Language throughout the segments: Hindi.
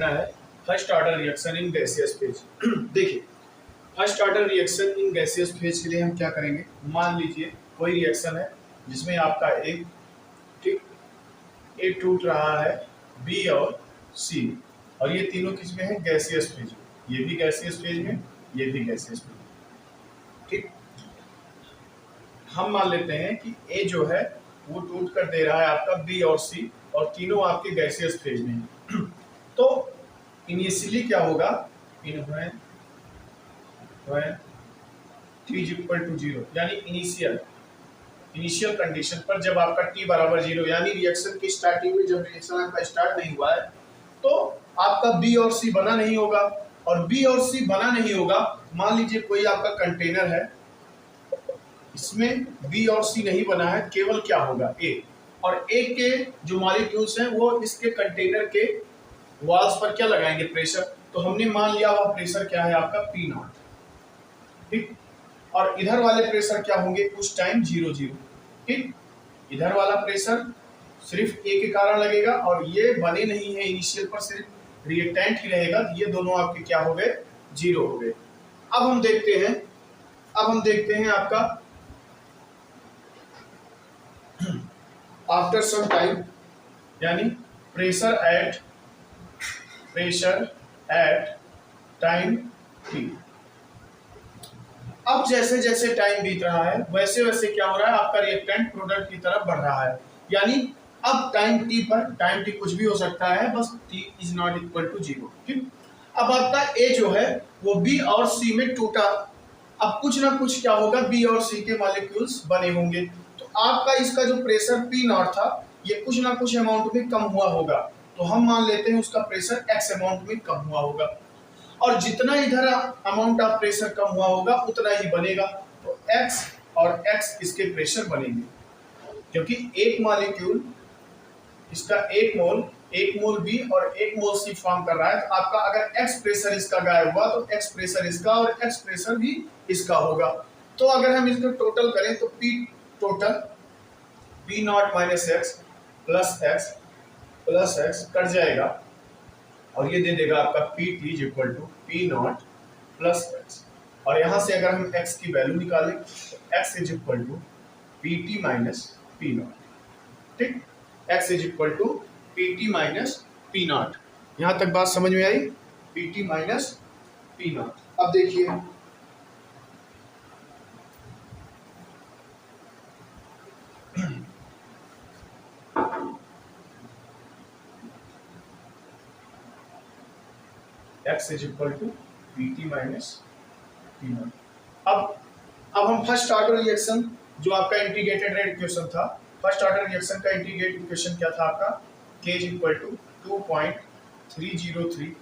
है first order reaction in gaseous phase. देखिए, first order reaction in gaseous phase के लिए हम क्या करेंगे, मान लीजिए कोई रिएक्शन है जिसमें आपका एक ठीक ए टूट रहा है बी और सी, और ये तीनों किस में है, गैसियस फेज में। ये भी गैसियस फेज में, ये भी गैसियस फेज में। ठीक, हम मान लेते हैं कि ए जो है वो टूट कर दे रहा है आपका बी और सी, और तीनों आपके गैसियस फेज में हैं। तो इनिशियली क्या होगा, t इक्वल टू 0, यानी इनिशियल कंडीशन पर जब आपका t बराबर 0, यानी रिएक्शन की स्टार्टिंग में जब रिएक्शन आपका स्टार्ट नहीं हुआ है तो आपका b और c बना नहीं होगा। और b और c बना नहीं होगा, मान लीजिए कोई आपका कंटेनर है, इसमें b और c नहीं बना है, केवल क्या होगा a, और a के जो मॉलिक्यूल्स हैं वो इसके कंटेनर के वॉल्स पर क्या लगाएंगे, प्रेशर। तो हमने मान लिया वह प्रेशर क्या है आपका P0, ठीक। और इधर वाले प्रेशर क्या होंगे उस टाइम 0 0, ठीक। इधर वाला प्रेशर सिर्फ ए के कारण लगेगा, और ये बने नहीं है इनिशियल पर, सिर्फ रिएक्टेंट ही रहेगा, तो ये दोनों आपके क्या हो गए, 0 हो गए। अब हम देखते हैं आपका आफ्टर सम टाइम, यानी प्रेशर एट टाइम t। अब जैसे जैसे टाइम बीत रहा है वैसे वैसे क्या हो रहा है, आपका रिएक्टेंट प्रोडक्ट की तरफ बढ़ रहा है। यानी अब टाइम t कुछ भी हो सकता है, बस t is not equal to 0, ठीक। अब आपका a जो है वो b और c में टूटा, अब कुछ ना कुछ क्या होगा, b और c के मॉलिक्यूल्स बने होंगे, तो आपका इसका जो प्रेशर P0 था ये कुछ ना कुछ अमाउंट में कम हुआ होगा। तो हम मान लेते हैं उसका प्रेशर x अमाउंट में कम हुआ होगा, और जितना इधर अमाउंट ऑफ प्रेशर कम हुआ होगा उतना ही बनेगा। तो x और x इसके प्रेशर बनेंगे, क्योंकि एक मॉलिक्यूल इसका एक मोल B और एक मोल C फॉर्म कर रहा है। तो आपका अगर x प्रेशर इसका गायब हुआ तो x प्रेशर इसका और x प्रेशर भी इसका होगा। तो अगर हम इसको टोटल करें तो P total P0 minus x plus x cut जाएगा, और ये दे देगा आपका Pt equal to P0 plus x। और यहाँ से अगर हम x की वैल्यू निकालें तो x is equal to Pt minus P0, ठीक। x is equal to Pt minus P0। यहाँ तक बात समझ में आई, Pt माइनस P0। अब देखिए x is equal to Pt minus P0। अब हम फर्स्ट ऑर्डर रिएक्शन जो आपका इंटीग्रेटेड रेट इक्वेशन था, फर्स्ट ऑर्डर रिएक्शन का इंटीग्रेटेड इक्वेशन क्या था आपका, k is equal to 2.303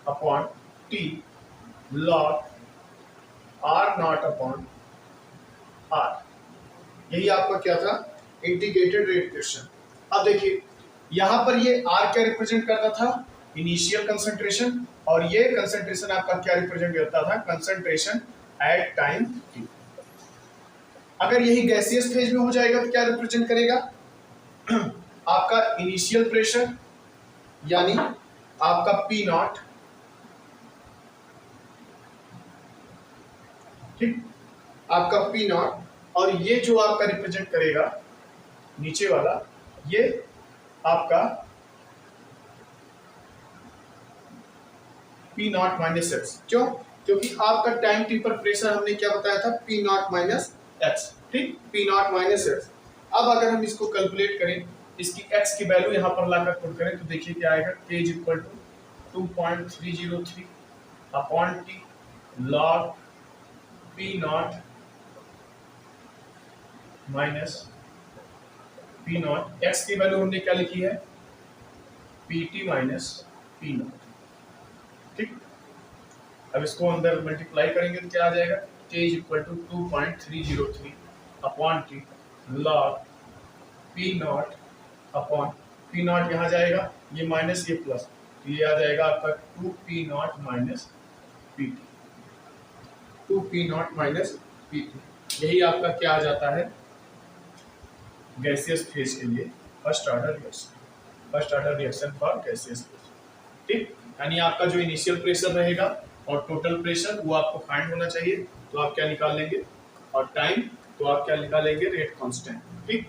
upon t log r naught upon r। यही आपका क्या था, इंटीग्रेटेड रेट इक्वेशन। अब देखिए यहाँ पर ये r क्या रिप्रेजेंट करता था, इनिशियल कंसंट्रेशन, और ये कंसंट्रेशन आपका क्या रिप्रेजेंट करता था, कंसंट्रेशन एट टाइम t। अगर यही गैसियस फेज में हो जाएगा तो क्या रिप्रेजेंट करेगा, आपका इनिशियल प्रेशर यानी आपका P0, ठीक, आपका P0, और ये जो आपका रिप्रेजेंट करेगा नीचे वाला, ये आपका P0 माइनस x। क्यों, क्योंकि आपका टाइम t पर प्रेशर हमने क्या बताया था, P0 माइनस x, ठीक, P0 माइनस x। अब अगर हम इसको कैलकुलेट करें, इसकी x की वैल्यू यहाँ पर लाकर पुट करें तो देखिए क्या आएगा, k is equal to 2.303 upon t log P0 minus P0। x की वैल्यू हमने क्या लिखी है, Pt माइनस P0, ठीक। अब इसको अंदर मल्टीप्लाई करेंगे तो क्या आ जाएगा, k is equal to 2.303 upon t log P0 upon P0 यहाँ जाएगा, ये माइनस ये प्लस, तो ये आ जाएगा आपका 2P0 minus Pt, 2P0 minus Pt। यही आपका क्या आ जाता है, गैसियस फेज के लिए first order reaction for gaseous phase, ठीक। यानी आपका जो इनिशियल प्रेशर रहेगा और टोटल प्रेशर वो आपको फाइंड होना चाहिए। तो आप क्या निकाल लेंगे, और टाइम तो आप क्या निकालेंगे, रेट कांस्टेंट। ठीक,